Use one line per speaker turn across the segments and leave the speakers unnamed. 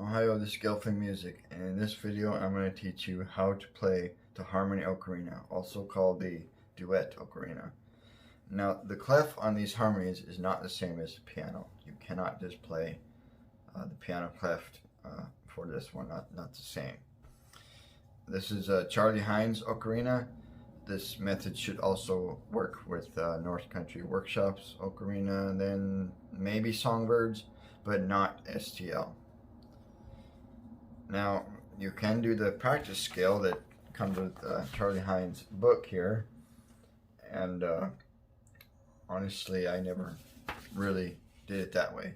Ohio, this is Gelfling Music, and in this video I'm going to teach you how to play the harmony ocarina, also called the duet ocarina. Now, the clef on these harmonies is not the same as the piano. You cannot just play the piano clef for this one, not the same. This is Charlie Hines ocarina. This method should also work with North Country Workshop's ocarina, and then maybe Songbirds, but not STL. Now, you can do the practice scale that comes with Charlie Hines' book here, and honestly, I never really did it that way.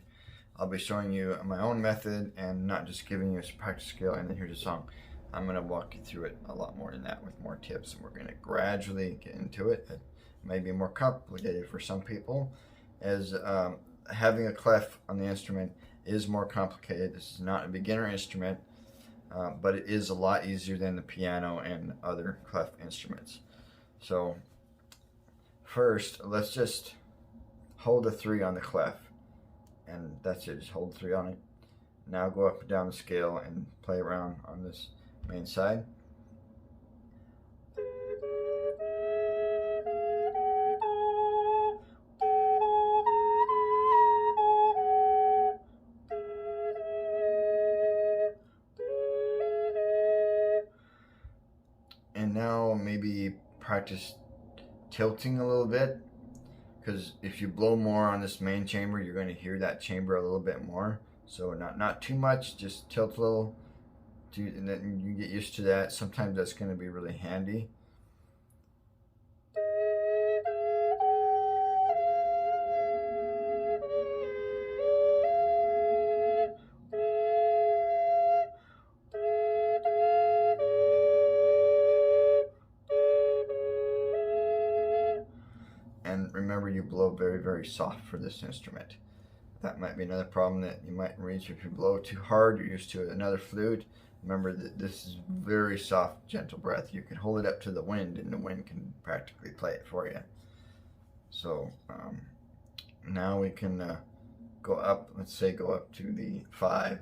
I'll be showing you my own method and not just giving you a practice scale and then here's a song. I'm going to walk you through it a lot more than that with more tips, and we're going to gradually get into it. It may be more complicated for some people, as having a clef on the instrument is more complicated. This is not a beginner instrument. But it is a lot easier than the piano and other clef instruments. So first, let's just hold a 3 on the clef, and that's it. Just hold 3 on it. Now go up and down the scale and play around on this main side. And now maybe practice tilting a little bit, because if you blow more on this main chamber, you're going to hear that chamber a little bit more. So not too much, just tilt a little, and then you get used to that. Sometimes that's going to be really handy. And remember, you blow very, very soft for this instrument. That might be another problem that you might reach if you blow too hard. You're used to another flute. Remember that this is very soft, gentle breath. You can hold it up to the wind, and the wind can practically play it for you. So now we can go up. Let's say go up to the 5.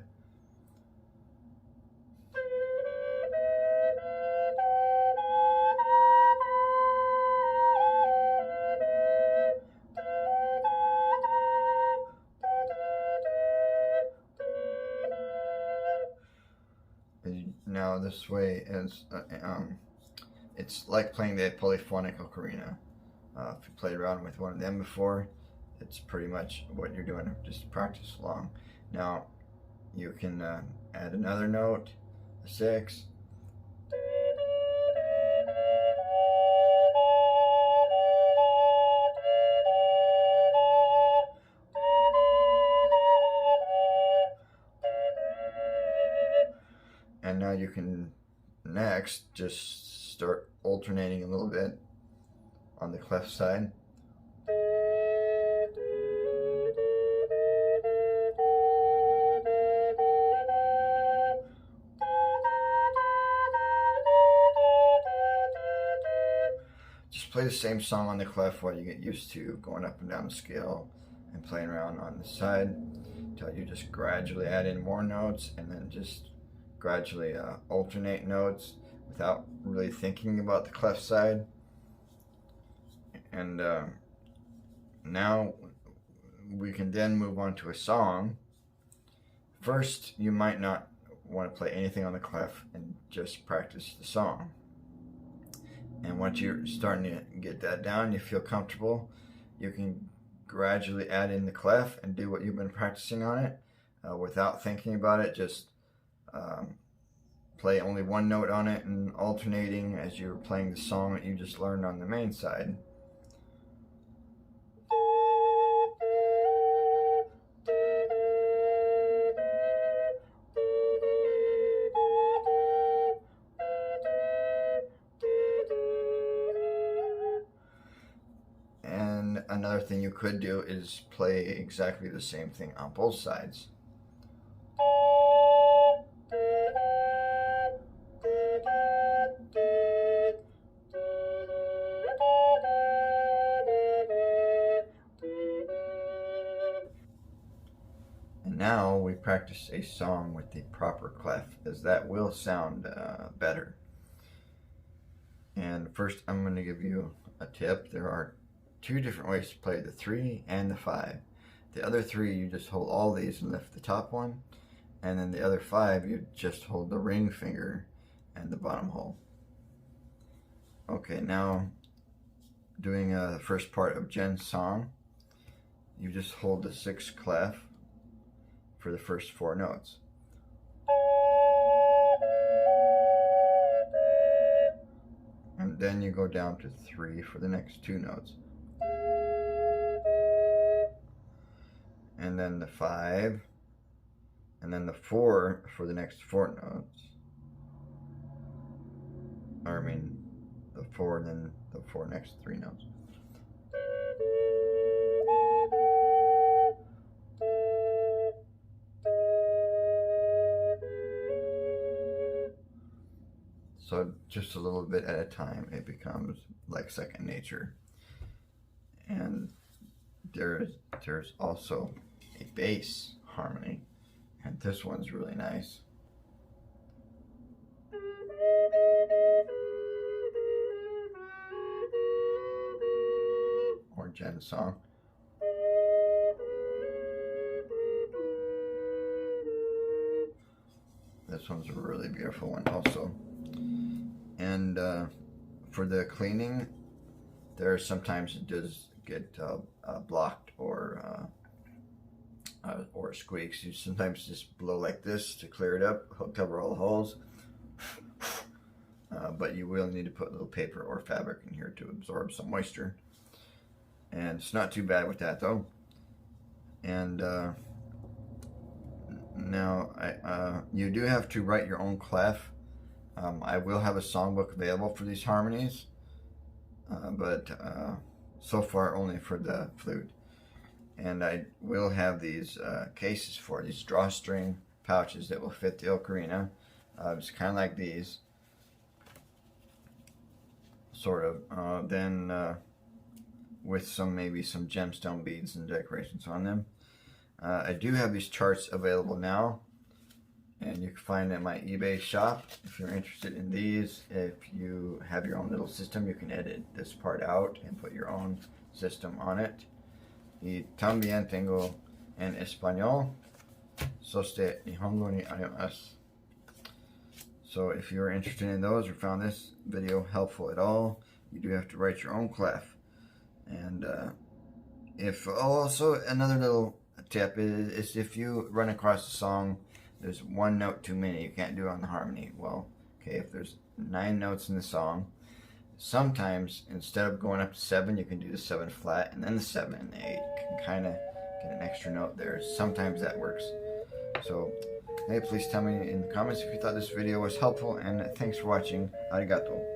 Now this way is it's like playing the polyphonic ocarina. If you played around with one of them before, it's pretty much what you're doing. Just practice along. Now you can add another note, a 6. And now you can next just start alternating a little bit on the clef side. Just play the same song on the clef while you get used to going up and down the scale and playing around on the side until you just gradually add in more notes, and then just gradually alternate notes without really thinking about the clef side. And now we can then move on to a song. First, you might not want to play anything on the clef and just practice the song. And once you're starting to get that down, you feel comfortable, you can gradually add in the clef and do what you've been practicing on it without thinking about it. Just play only one note on it and alternating as you're playing the song that you just learned on the main side. And another thing you could do is play exactly the same thing on both sides. And now we practice practice a song with the proper clef, as that will sound better. And first I'm going to give you a tip. There are two different ways to play the 3 and the 5. The other 3 you just hold all these and lift the top one, and then the other 5 you just hold the ring finger and the bottom hole. Okay, now doing the first part of Jen's song, you just hold the 6th clef for the first 4 notes. And then you go down to 3 for the next 2 notes. And then the 5, and then the 4 for the next 4 notes. Or I mean, the 4 and then the 4 next 3 notes. So just a little bit at a time, it becomes like second nature. And there's also a bass harmony, and this one's really nice. Or Jen's song. This one's a really beautiful one also. And for the cleaning, there sometimes it does get blocked or squeaks. You sometimes just blow like this to clear it up, cover all the holes. But you will need to put a little paper or fabric in here to absorb some moisture. And it's not too bad with that though. And now you do have to write your own clef. I will have a songbook available for these harmonies, but so far only for the flute. And I will have these cases for these drawstring pouches that will fit the ocarina. It's kind of like these, sort of. Then with maybe some gemstone beads and decorations on them. I do have these charts available now, and you can find them at my eBay shop if you're interested in these. If you have your own little system, you can edit this part out and put your own system on it. Y también tengo en español. Soste Nihongo ni arimasu. So if you're interested in those or found this video helpful at all, you do have to write your own clef. And also another little tip is if you run across a song, there's one note too many, you can't do it on the harmony. Well, okay, if there's 9 notes in the song, sometimes instead of going up to 7, you can do the 7 flat and then the 7 and the 8. You can kind of get an extra note there. Sometimes that works. So, hey, please tell me in the comments if you thought this video was helpful, and thanks for watching. Arigato.